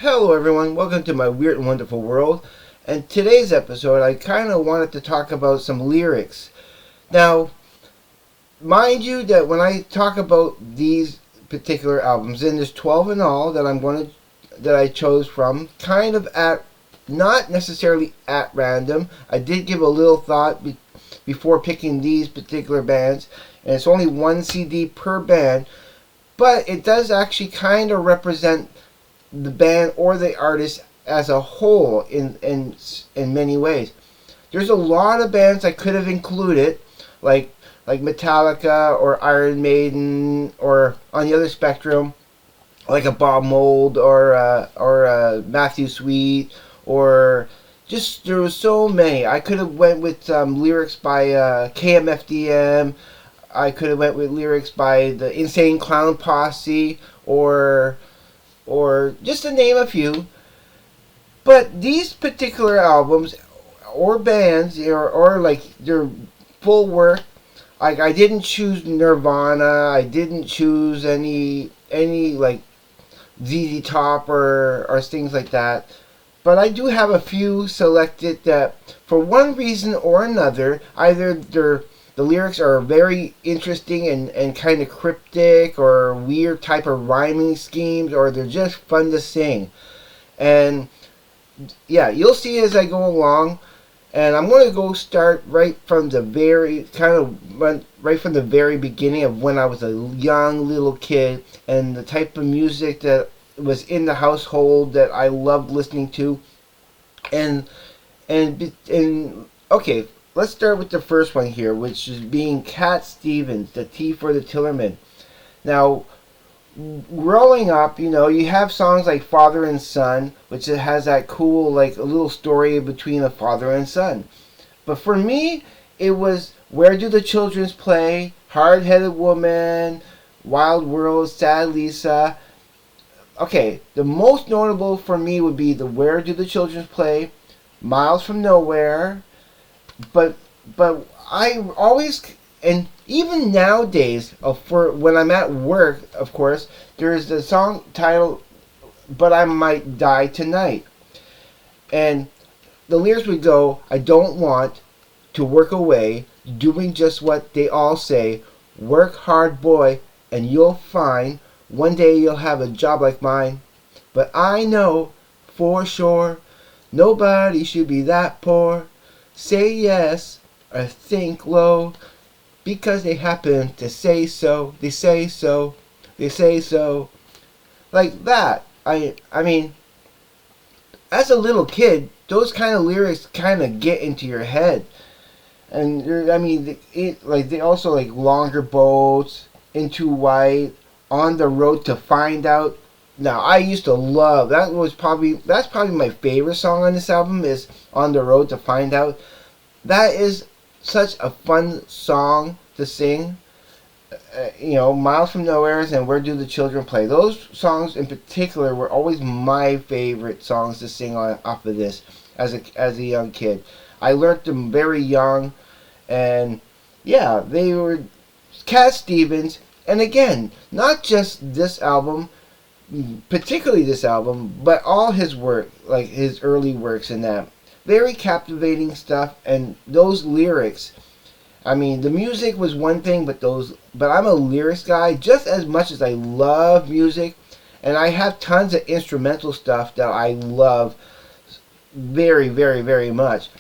Hello everyone, welcome to my weird and wonderful world. And today's episode, I kind of wanted to talk about some lyrics. Now, mind you that when I talk about these particular albums, and there's 12 in all that I chose from, kind of at not necessarily at random. I did give a little thought before picking these particular bands, and it's only one CD per band, but it does actually kind of represent the band or the artist as a whole in many ways. There's a lot of bands I could have included, like Metallica or Iron Maiden, or on the other spectrum, like a Bob Mould or Matthew Sweet, or just there was so many. I could have went with lyrics by KMFDM. I could have went with lyrics by the Insane Clown Posse, or just to name a few. But these particular albums or bands or like their full work, like I didn't choose Nirvana, I didn't choose any like ZZ Top or things like that. But I do have a few selected that, for one reason or another, either the lyrics are very interesting and kind of cryptic, or weird type of rhyming schemes, or they're just fun to sing. And yeah, you'll see as I go along. And I'm going to go start right from the right from the very beginning of when I was a young little kid, and the type of music that was in the household that I loved listening to. And okay, let's start with the first one here, which is being Cat Stevens, the T for the Tillerman. Now, growing up, you have songs like Father and Son, which has that cool, like, a little story between a father and son. But for me, it was Where Do the Children Play, Hard Headed Woman, Wild World, Sad Lisa. Okay, the most notable for me would be the Where Do the Children Play, Miles from Nowhere. But I always, and even nowadays, for when I'm at work, of course, there's the song titled "But I Might Die Tonight," and the lyrics would go, "I don't want to work away, doing just what they all say. Work hard, boy, and you'll find one day you'll have a job like mine. But I know for sure nobody should be that poor. Say yes or think low, because they happen to say so. They say so. They say so." Like that. I mean, as a little kid, those kind of lyrics kind of get into your head. And I mean, they also like Longer Boats, Into White, On the Road to Find Out. Now, I used to love that's probably my favorite song on this album, is On the Road to Find Out. That is such a fun song to sing. Miles from Nowhere and Where Do the Children Play. Those songs in particular were always my favorite songs to sing off of this as a young kid. I learned them very young, and yeah, they were Cat Stevens. And again, not just this album, particularly this album, but all his work, like his early works and that. Very captivating stuff, and those lyrics. I mean, the music was one thing, but I'm a lyrics guy just as much as I love music, and I have tons of instrumental stuff that I love very, very, very much.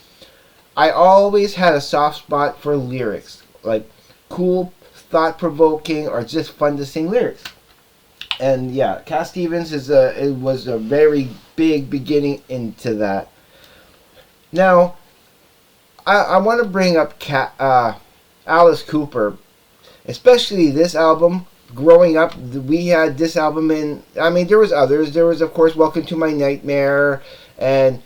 I always had a soft spot for lyrics, like cool, thought-provoking, or just fun to sing lyrics. And yeah, Cat Stevens was a very big beginning into that. Now, I want to bring up Alice Cooper, especially this album. Growing up, we had this album in. I mean, there was others. There was, of course, Welcome to My Nightmare, and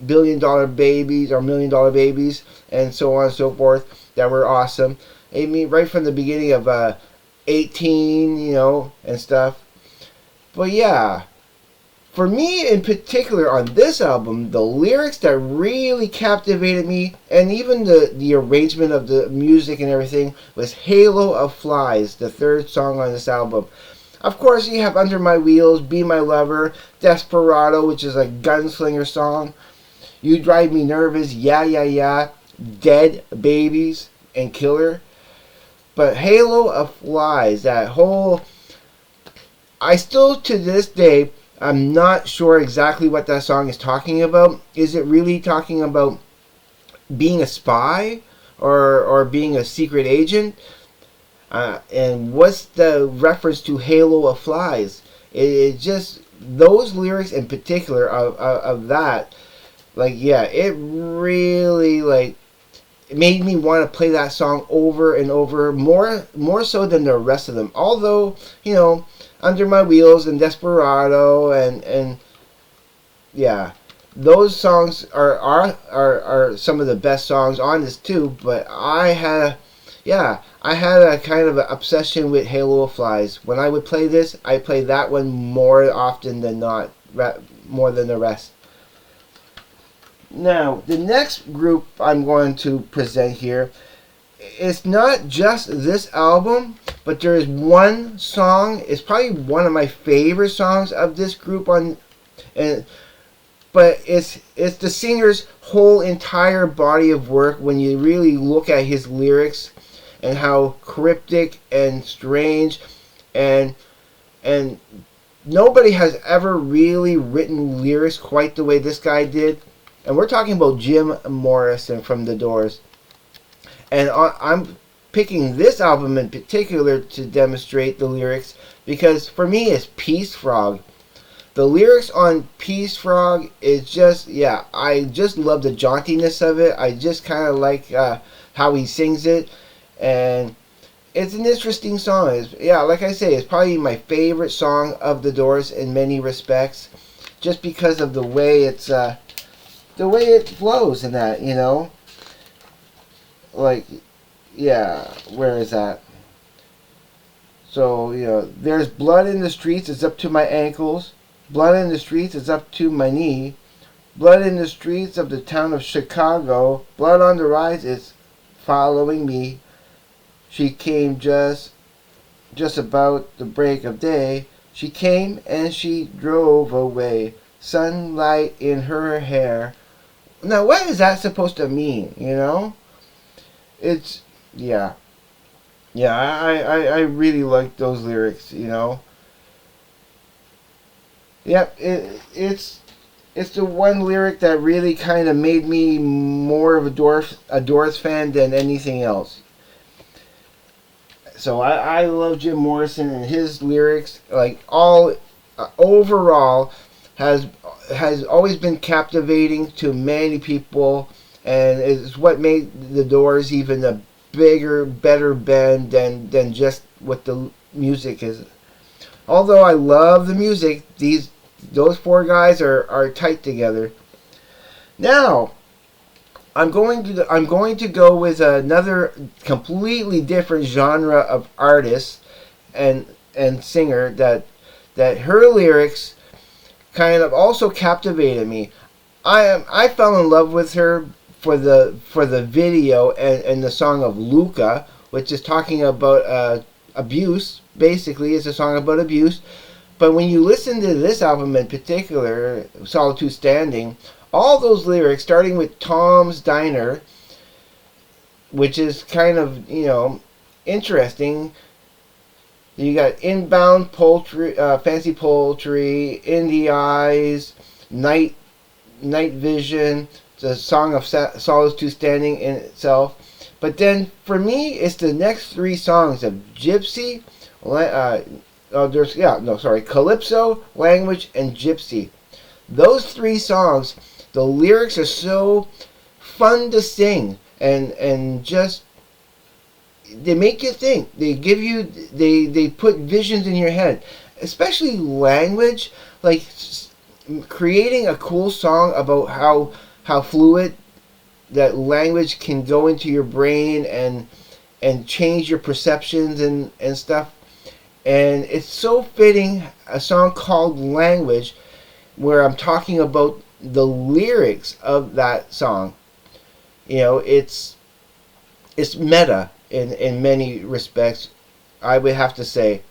Billion Dollar Babies or Million Dollar Babies, and so on and so forth, that were awesome. I mean, right from the beginning of 18, and stuff. But yeah, for me in particular on this album, the lyrics that really captivated me, and even the arrangement of the music and everything, was Halo of Flies, the third song on this album. Of course, you have Under My Wheels, Be My Lover, Desperado, which is a gunslinger song, You Drive Me Nervous, Yeah, Yeah, Yeah, Dead Babies, and Killer. But Halo of Flies, that whole. I still, to this day, I'm not sure exactly what that song is talking about. Is it really talking about being a spy or being a secret agent? And what's the reference to Halo of Flies? It just, those lyrics in particular of that, like, yeah, it really, like, it made me want to play that song over and over, more so than the rest of them. Although, Under My Wheels and Desperado and yeah, those songs are some of the best songs on this too. But I had a kind of an obsession with Halo of Flies. When I would play this, I play that one more often than not, more than the rest. Now, the next group I'm going to present here, it's not just this album, but there is one song. It's probably one of my favorite songs of this group and but it's the singer's whole entire body of work when you really look at his lyrics and how cryptic and strange and and nobody has ever really written lyrics quite the way this guy did. And we're talking about Jim Morrison from The Doors. And I'm picking this album in particular to demonstrate the lyrics because for me it's Peace Frog. The lyrics on Peace Frog is just, yeah, I just love the jauntiness of it. I just kind of like how he sings it. And it's an interesting song. Yeah, like I say, it's probably my favorite song of The Doors in many respects. Just because of the way it flows in that, like, yeah, where is that? So, there's blood in the streets, it's up to my ankles. Blood in the streets, it's up to my knee. Blood in the streets of the town of Chicago. Blood on the rise, it's following me. She came just about the break of day. She came and she drove away. Sunlight in her hair. Now, what is that supposed to mean, It's, yeah. Yeah, I really like those lyrics, Yep, it's the one lyric that really kind of made me more of a Doors fan than anything else. So I love Jim Morrison and his lyrics, like all overall has always been captivating to many people, and is what made the Doors even a bigger, better band than just what the music is. Although I love the music, those four guys are tight together. Now, I'm going to go with another completely different genre of artist and singer that her lyrics kind of also captivated me. I fell in love with her for the video and the song of Luca, which is talking about abuse. Basically, it's a song about abuse. But when you listen to this album in particular, Solitude Standing, all those lyrics, starting with Tom's Diner, which is kind of, interesting. You got Inbound Poultry, Fancy Poultry, In the Eyes, Night Vision, the song of Solitude Standing in itself. But then, for me, it's the next three songs of Gypsy, Calypso, Language, and Gypsy. Those three songs, the lyrics are so fun to sing and just they make you think. They put visions in your head, especially Language, like creating a cool song about how fluid that language can go into your brain and change your perceptions and stuff. And it's so fitting, a song called Language, where I'm talking about the lyrics of that song. It's meta in many respects, I would have to say.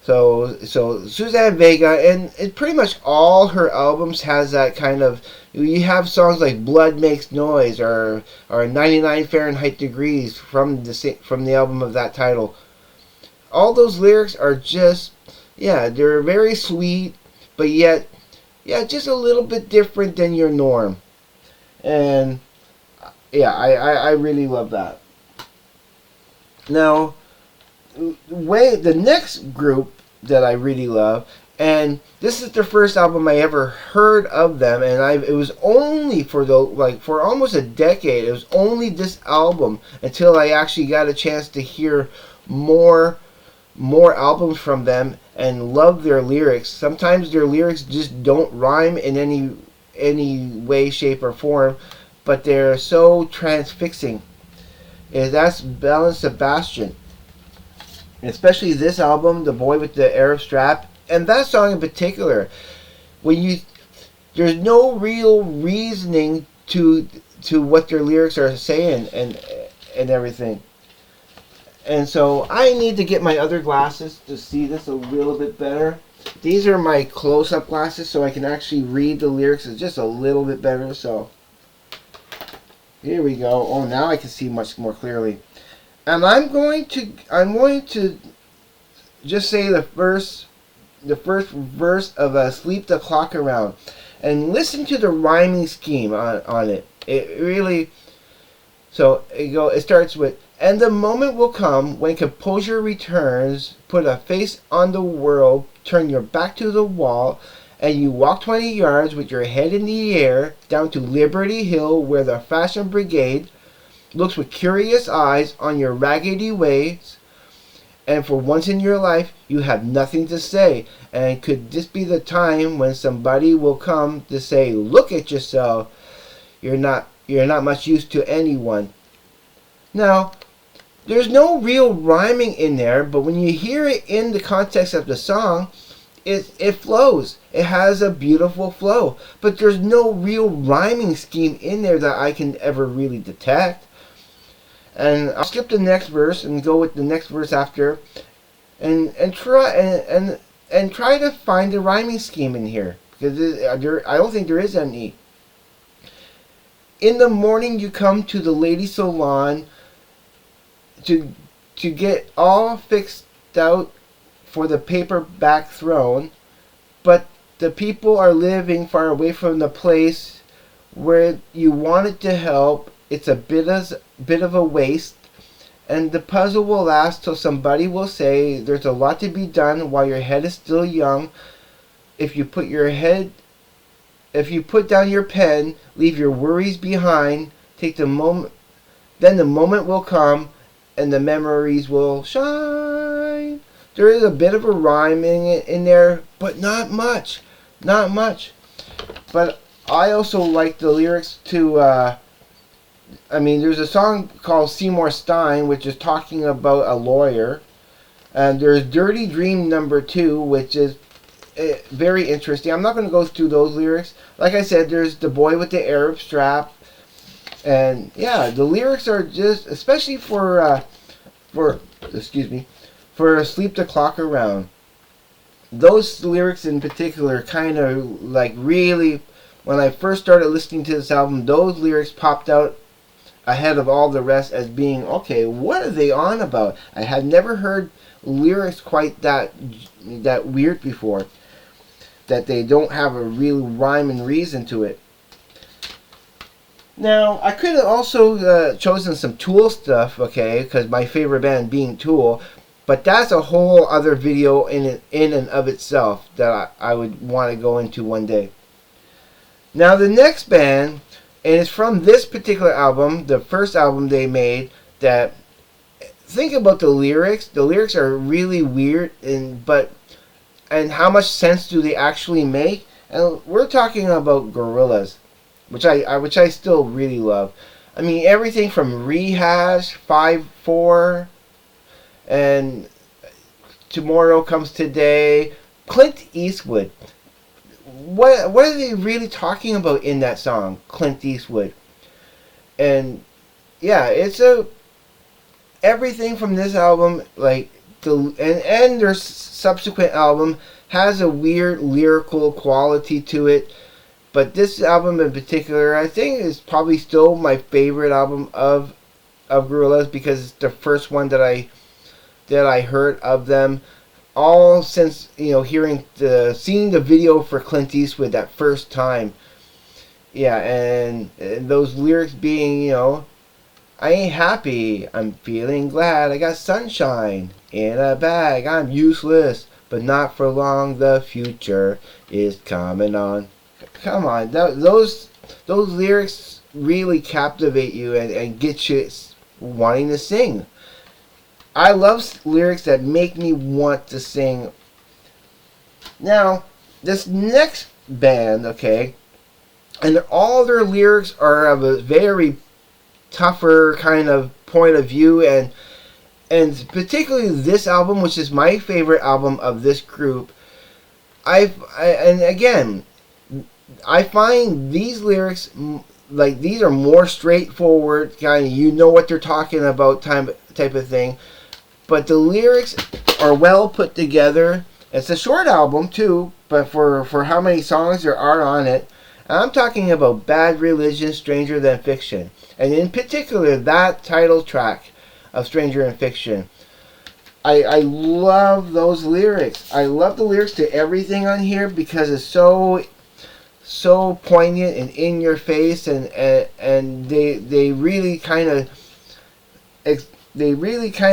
So Suzanne Vega, and it pretty much all her albums has that kind of. You have songs like "Blood Makes Noise" or "99 Fahrenheit Degrees" from the album of that title. All those lyrics are just, yeah, they're very sweet, but yet, yeah, just a little bit different than your norm. And yeah, I really love that. Now, the next group that I really love, and this is the first album I ever heard of them, and it was only for almost a decade. It was only this album until I actually got a chance to hear more albums from them and love their lyrics. Sometimes their lyrics just don't rhyme in any way, shape, or form, but they're so transfixing. And that's Belle Sebastian. Especially this album, The Boy with the Arab Strap, and that song in particular, there's no real reasoning to what their lyrics are saying and everything. And so I need to get my other glasses to see this a little bit better. These are my close-up glasses, so I can actually read the lyrics just a little bit better. So here we go. Oh, now I can see much more clearly. And I'm going to just say the first verse of "Sleep the Clock Around," and listen to the rhyming scheme on it. It really. So it starts with, "And the moment will come when composure returns. Put a face on the world. Turn your back to the wall. And you walk 20 yards with your head in the air down to Liberty Hill, where the Fashion Brigade looks with curious eyes on your raggedy ways. And for once in your life, you have nothing to say. And could this be the time when somebody will come to say, 'Look at yourself. You're not much use to anyone.'" Now, there's no real rhyming in there, but when you hear it in the context of the song, it flows. It has a beautiful flow, but there's no real rhyming scheme in there that I can ever really detect. And I'll skip the next verse and go with the next verse after, and try to find the rhyming scheme in here, because I don't think there is any. "In the morning you come to the lady salon to get all fixed out for the paperback throne, but the people are living far away from the place where you wanted to help. It's a bit of a waste, and the puzzle will last till somebody will say there's a lot to be done while your head is still young. If you put down your pen, leave your worries behind, take the moment, then the moment will come and the memories will shine." There is a bit of a rhyme in there, but not much. Not much. But I also like the lyrics to, there's a song called Seymour Stein, which is talking about a lawyer. And there's Dirty Dream number 2, which is very interesting. I'm not going to go through those lyrics. Like I said, there's The Boy with the Arab Strap. And yeah, the lyrics are just, especially for "Sleep the Clock Around." Those lyrics in particular kind of like really, when I first started listening to this album, those lyrics popped out ahead of all the rest as being, okay, what are they on about? I had never heard lyrics quite that weird before, that they don't have a real rhyme and reason to it. Now, I could have also chosen some Tool stuff, okay, because my favorite band being Tool, but that's a whole other video in and of itself that I would want to go into one day. Now, the next band, and it's from this particular album, the first album they made, that, think about the lyrics. The lyrics are really weird, and how much sense do they actually make? And we're talking about Gorillaz, which I still really love. I mean, everything from Rehash, 5-4, and Tomorrow Comes Today, Clint Eastwood. What are they really talking about in that song, Clint Eastwood? And yeah, it's everything from this album, like, and their subsequent album has a weird lyrical quality to it. But this album in particular, I think, is probably still my favorite album of Gorillaz, because it's the first one that I heard of them. All since, seeing the video for Clint Eastwood that first time. Yeah, and those lyrics being, I ain't happy, I'm feeling glad, I got sunshine in a bag, I'm useless, but not for long, the future is coming on. Come on, those lyrics really captivate you and get you wanting to sing. I love lyrics that make me want to sing. Now, this next band, okay, and all their lyrics are of a very tougher kind of point of view, and particularly this album, which is my favorite album of this group. And again, I find these lyrics, like, these are more straightforward, kind of, you know what they're talking about type of thing. But the lyrics are well put together. It's a short album too, but for how many songs there are on it. And I'm talking about Bad Religion, Stranger Than Fiction. And in particular, that title track of Stranger Than Fiction. I love those lyrics. I love the lyrics to everything on here because it's so poignant and in your face, and they really kind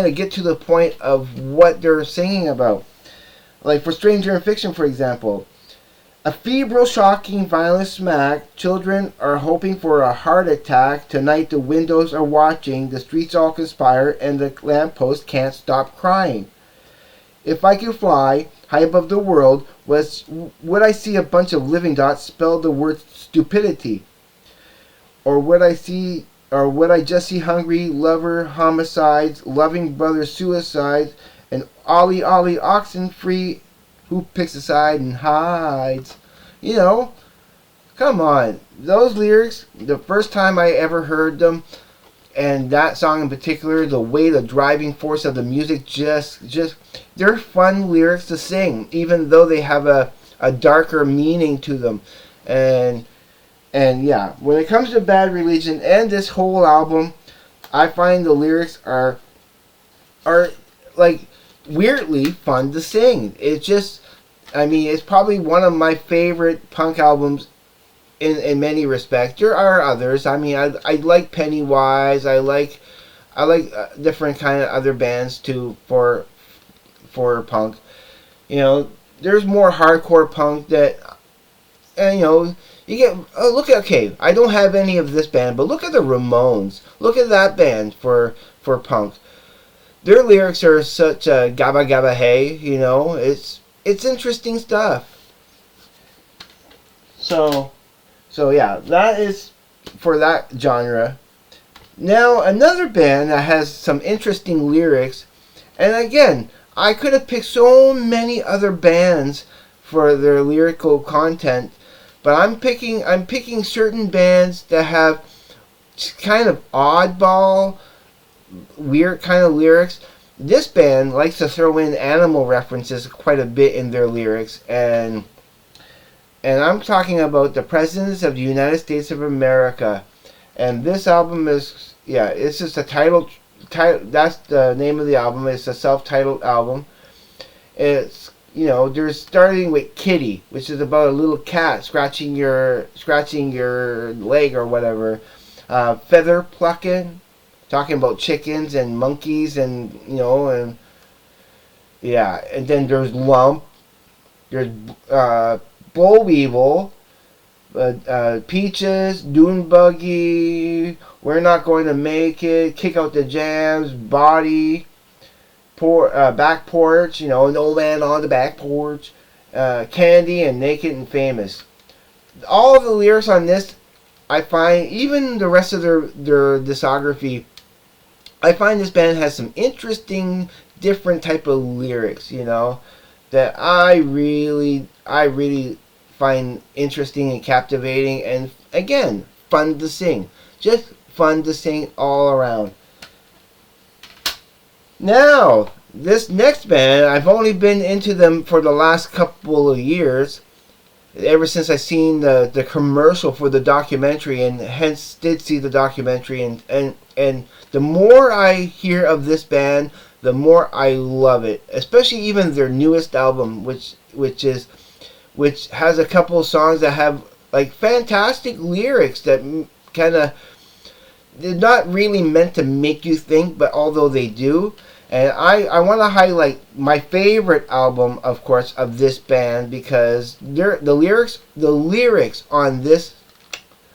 of get to the point of what they're singing about. Like for Stranger Than Fiction, for example, a febrile, shocking, violent smack. Children are hoping for a heart attack. Tonight the windows are watching. The streets all conspire, and the lamppost can't stop crying. If I could fly high above the world, would I see a bunch of living dots spell the word stupidity? Or would I just see hungry lover homicides, loving brother suicides, and ollie oxen free who picks a side and hides? Come on. Those lyrics, the first time I ever heard them, and that song in particular, the way the driving force of the music just they're fun lyrics to sing, even though they have a darker meaning to them. And yeah, when it comes to Bad Religion and this whole album, I find the lyrics are like weirdly fun to sing. It's probably one of my favorite punk albums in many respects. There are others. I like Pennywise. I like different kind of other bands too for punk. There's more hardcore punk that, and you get okay, I don't have any of this band, but look at the Ramones. Look at that band for punk. Their lyrics are such a gabba gabba hey, it's interesting stuff. So yeah, that is for that genre. Now another band that has some interesting lyrics, and again, I could have picked so many other bands for their lyrical content, but I'm picking certain bands that have kind of oddball, weird kind of lyrics. This band likes to throw in animal references quite a bit in their lyrics, and I'm talking about the Presidents of the United States of America. And this album is, it's just a title. That's the name of the album. It's a self-titled album. It's, they're starting with Kitty, which is about a little cat scratching your leg or whatever. Feather Plucking, talking about chickens and monkeys and and then there's Lump. There's Boll Weevil, Peaches, Dune Buggy, We're Not Going to Make It, Kick Out the Jams, Body, Back Porch, No Man on the Back Porch, Candy, and Naked and Famous. All of the lyrics on this, I find, even the rest of their discography, I find this band has some interesting, different type of lyrics, that I really find interesting and captivating, and again, fun to sing. Just fun to sing all around. Now, this next band, I've only been into them for the last couple of years, ever since I seen the commercial for the documentary, and hence did see the documentary, and the more I hear of this band, the more I love it. Especially even their newest album, which has a couple of songs that have like fantastic lyrics that kind of, they're not really meant to make you think, but although they do. And I want to highlight my favorite album, of course, of this band, because the lyrics on this,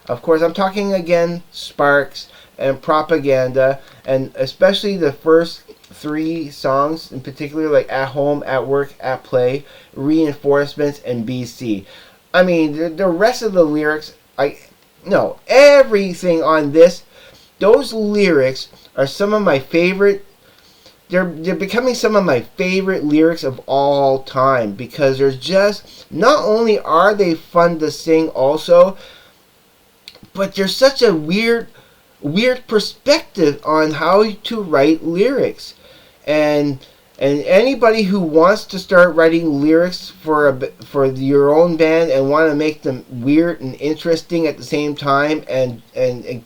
of course, I'm talking again Sparks and Propaganda, and especially the first three songs in particular, like At Home, At Work, At Play, Reinforcements, and BC. I mean, the rest of the lyrics, everything on this, those lyrics are some of my favorite. They're becoming some of my favorite lyrics of all time, because there's just, not only are they fun to sing also, but there's such a weird perspective on how to write lyrics. And anybody who wants to start writing lyrics for your own band and want to make them weird and interesting at the same time, and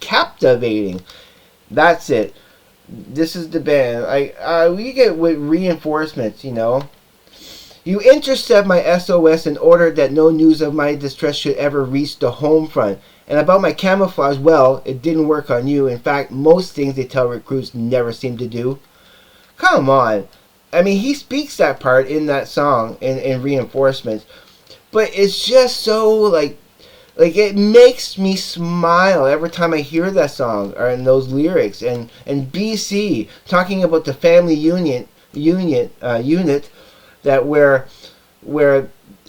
captivating, that's it. This is the band. We get with Reinforcements, You intercept my SOS in order that no news of my distress should ever reach the home front. And about my camouflage, well, it didn't work on you. In fact, most things they tell recruits never seem to do. Come on. I mean, he speaks that part in that song, in Reinforcements. But it's just so, like it makes me smile every time I hear that song or in those lyrics. And BC talking about the family unit that where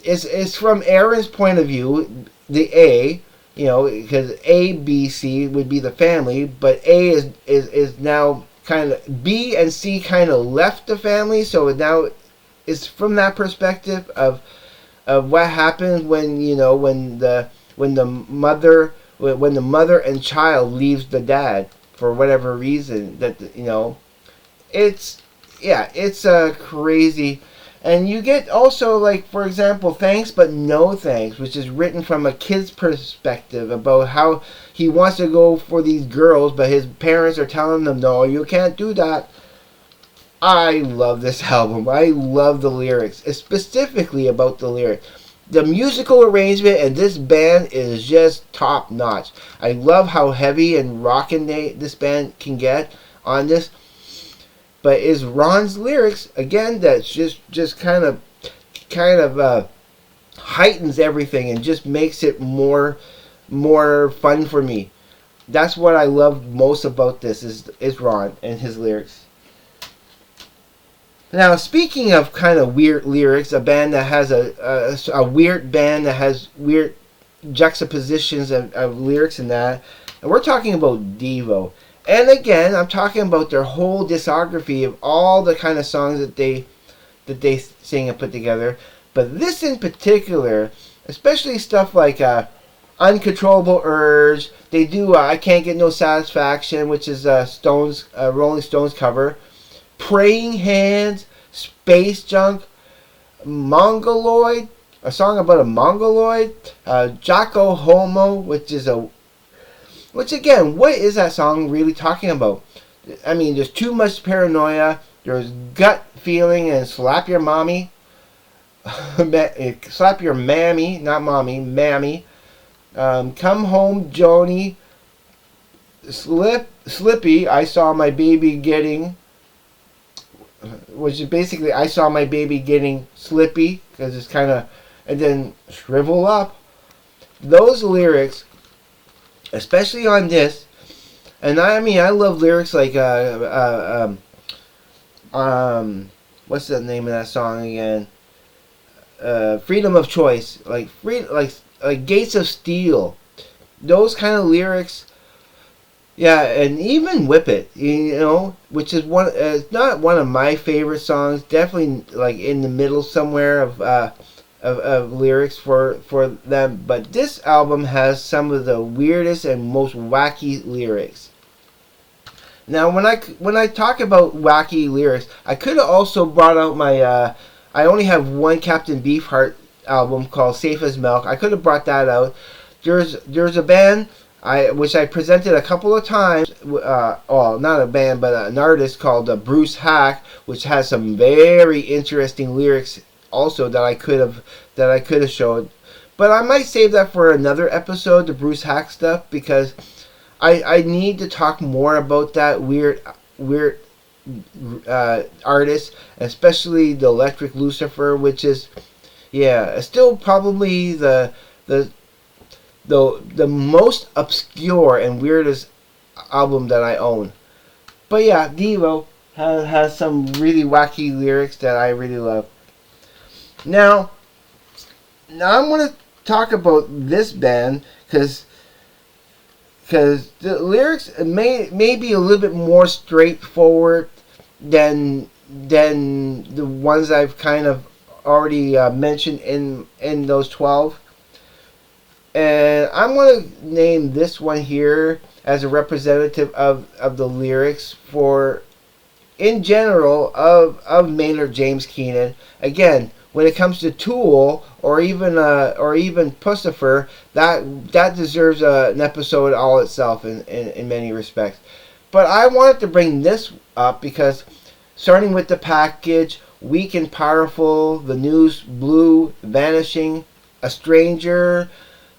it's from Aaron's point of view, the A, because A, B, C would be the family, but A is now kind of, B and C kind of left the family, so now it's from that perspective of what happens when the mother and child leaves the dad for whatever reason, it's crazy. And you get also, like, for example, Thanks But No Thanks, which is written from a kid's perspective about how he wants to go for these girls, but his parents are telling him, no, you can't do that. I love this album. I love the lyrics, specifically about the lyrics. The musical arrangement and this band is just top notch. I love how heavy and rockin' this band can get on this. But it's Ron's lyrics again that's just kind of heightens everything and just makes it more fun for me. That's what I love most about this is Ron and his lyrics. Now, speaking of kind of weird lyrics, a band that has a weird band that has weird juxtapositions of lyrics and that, and we're talking about Devo. And again, I'm talking about their whole discography of all the kind of songs that they sing and put together. But this in particular, especially stuff like Uncontrollable Urge, they do I Can't Get No Satisfaction, which is Rolling Stones cover. Praying Hands, Space Junk, Mongoloid, a song about a Mongoloid, Jocko Homo, which again, what is that song really talking about? I mean, there's too much paranoia, there's gut feeling, and slap your mommy, slap your mammy, not mommy, mammy, come home, Joni, Slippy, I saw my baby getting, which is basically I saw my baby getting slippy, because it's kind of, and then shrivel up. Those lyrics, especially on this, and I mean I love lyrics like what's the name of that song again? Freedom of Choice, like Gates of Steel. Those kind of lyrics. Yeah, and even Whip It, which is it's not one of my favorite songs. Definitely like in the middle somewhere of lyrics for them. But this album has some of the weirdest and most wacky lyrics. Now, when I talk about wacky lyrics, I could have also brought out my. I only have one Captain Beefheart album called "Safe as Milk." I could have brought that out. There's a band which I presented a couple of times. Well, not a band, but an artist called Bruce Hack, which has some very interesting lyrics also that I could have showed. But I might save that for another episode, the Bruce Hack stuff, because I need to talk more about that weird artist, especially the Electric Lucifer, which is still probably the most obscure and weirdest album that I own. But yeah, Devo has some really wacky lyrics that I really love. Now I'm gonna talk about this band because the lyrics may be a little bit more straightforward than the ones I've kind of already mentioned in those 12. And I'm going to name this one here as a representative of the lyrics for, in general, of Maynard James Keenan. Again, when it comes to Tool or even Pussifer, that deserves an episode all itself in many respects. But I wanted to bring this up because, starting with the package, Weak and Powerful, The News, Blue, Vanishing, A Stranger,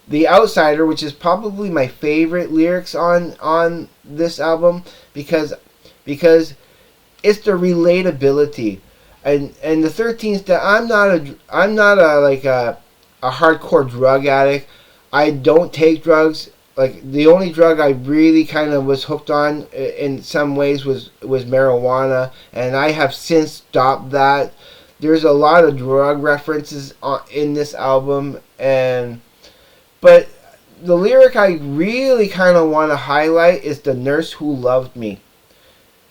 The Outsider, which is probably my favorite lyrics on this album because it's the relatability. And the 13th, that I'm not a hardcore drug addict. I don't take drugs. Like, the only drug I really kind of was hooked on in some ways was marijuana, and I have since stopped that. There's a lot of drug references in this album, but the lyric I really kind of want to highlight is "The Nurse Who Loved Me."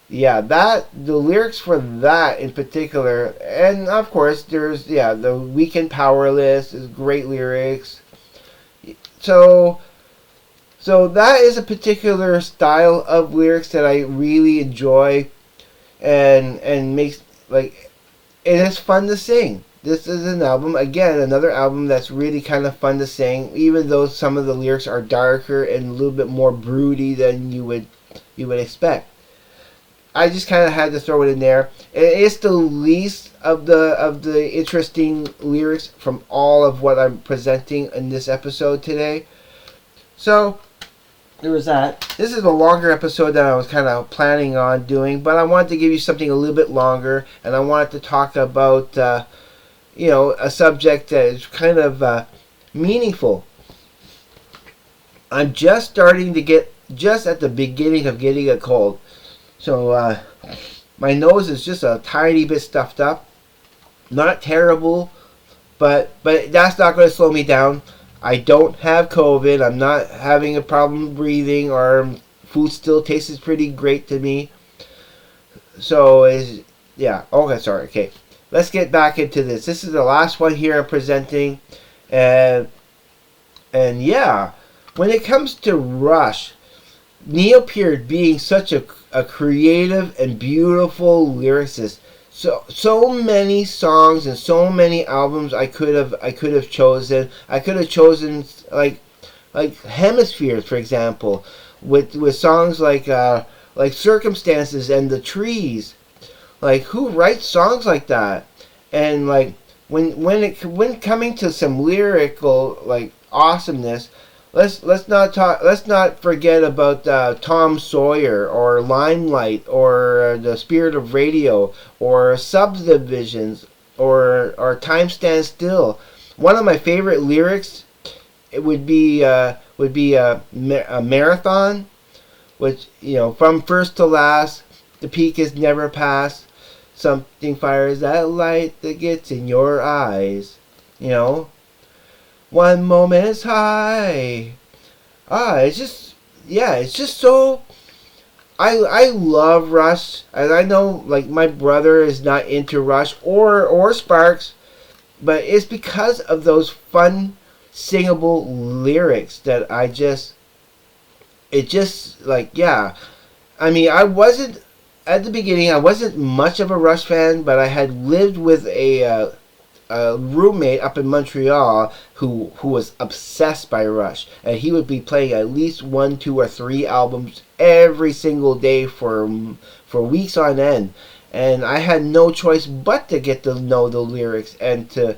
Yeah, the lyrics for that in particular, and of course there's the "Weak and Powerless" is great lyrics. So that is a particular style of lyrics that I really enjoy, and makes it is fun to sing. This is an album, again, another album that's really kind of fun to sing, even though some of the lyrics are darker and a little bit more broody than you would expect. I just kind of had to throw it in there. It's the least of the interesting lyrics from all of what I'm presenting in this episode today. So there was that. This is a longer episode than I was kind of planning on doing, but I wanted to give you something a little bit longer, and I wanted to talk about a subject that is kind of meaningful. I'm just starting to get just at the beginning of getting a cold. So my nose is just a tiny bit stuffed up. Not terrible, but that's not going to slow me down. I don't have COVID. I'm not having a problem breathing, or food still tastes pretty great to me. So okay. Let's get back into this. This is the last one here I'm presenting, and yeah, when it comes to Rush, Neil Peart being such a creative and beautiful lyricist, so many songs and so many albums I could have chosen. I could have chosen like Hemispheres, for example, with songs like Circumstances and The Trees. Like, who writes songs like that? And like when coming to some lyrical awesomeness, let's not forget about Tom Sawyer or Limelight or The Spirit of Radio or Subdivisions or Time Stands Still. One of my favorite lyrics would be a Marathon, which, from first to last, the peak is never past. Something fires that light that gets in your eyes. One moment is high. It's just so. I love Rush, and I know my brother is not into Rush or Sparks, but it's because of those fun singable lyrics that I mean, I wasn't at the beginning. I wasn't much of a Rush fan, but I had lived with a roommate up in Montreal who was obsessed by Rush, and he would be playing at least one, two, or three albums every single day for weeks on end, and I had no choice but to get to know the lyrics and to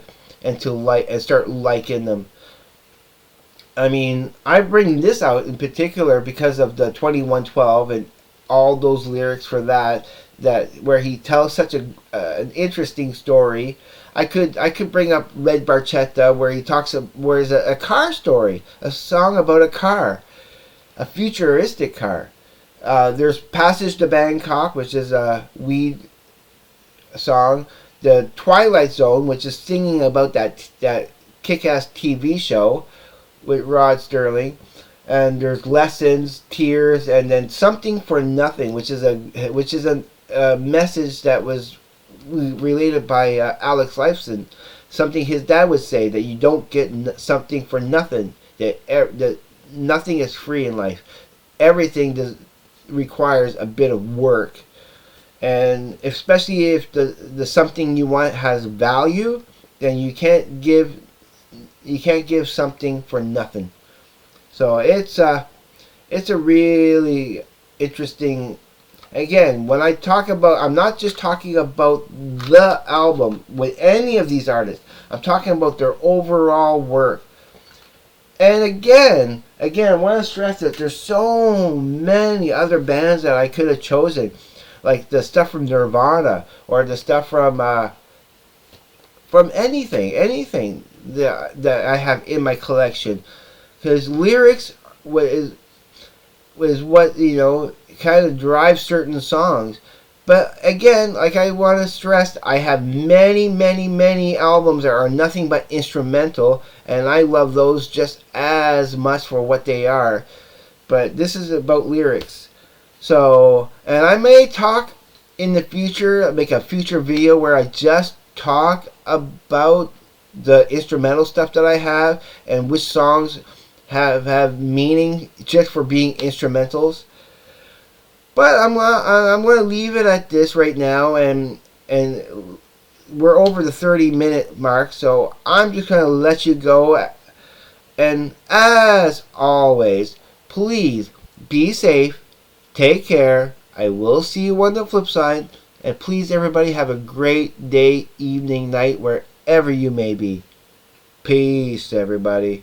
like and start liking them. I mean, I bring this out in particular because of the 2112 and all those lyrics for that where he tells such an interesting story. I could bring up Red Barchetta where he talks where is a car story, a song about a car, a futuristic car. There's Passage to Bangkok, which is a weed song. The Twilight Zone, which is singing about that kick-ass TV show with Rod Sterling, and there's Lessons, Tears, and then Something for Nothing, which is a message that was related by Alex Lifeson. Something his dad would say, that you don't get something for nothing. That nothing is free in life. Everything requires a bit of work, and especially if the something you want has value, then you can't give something for nothing. So it's a really interesting. Again, when I talk about, I'm not just talking about the album with any of these artists. I'm talking about their overall work. And again, I want to stress that there's so many other bands that I could have chosen, like the stuff from Nirvana or the stuff from anything that I have in my collection, because lyrics was what kind of drives certain songs. But again, like I want to stress, I have many albums that are nothing but instrumental, and I love those just as much for what they are. But this is about lyrics. So, and I may talk in the future, make a future video where I just talk about the instrumental stuff that I have and which songs have meaning just for being instrumentals. But I'm gonna leave it at this right now, and we're over the 30-minute mark, so I'm just gonna let you go. And as always, please be safe, take care. I will see you on the flip side, and please everybody have a great day, evening, night, wherever you may be. Peace, everybody.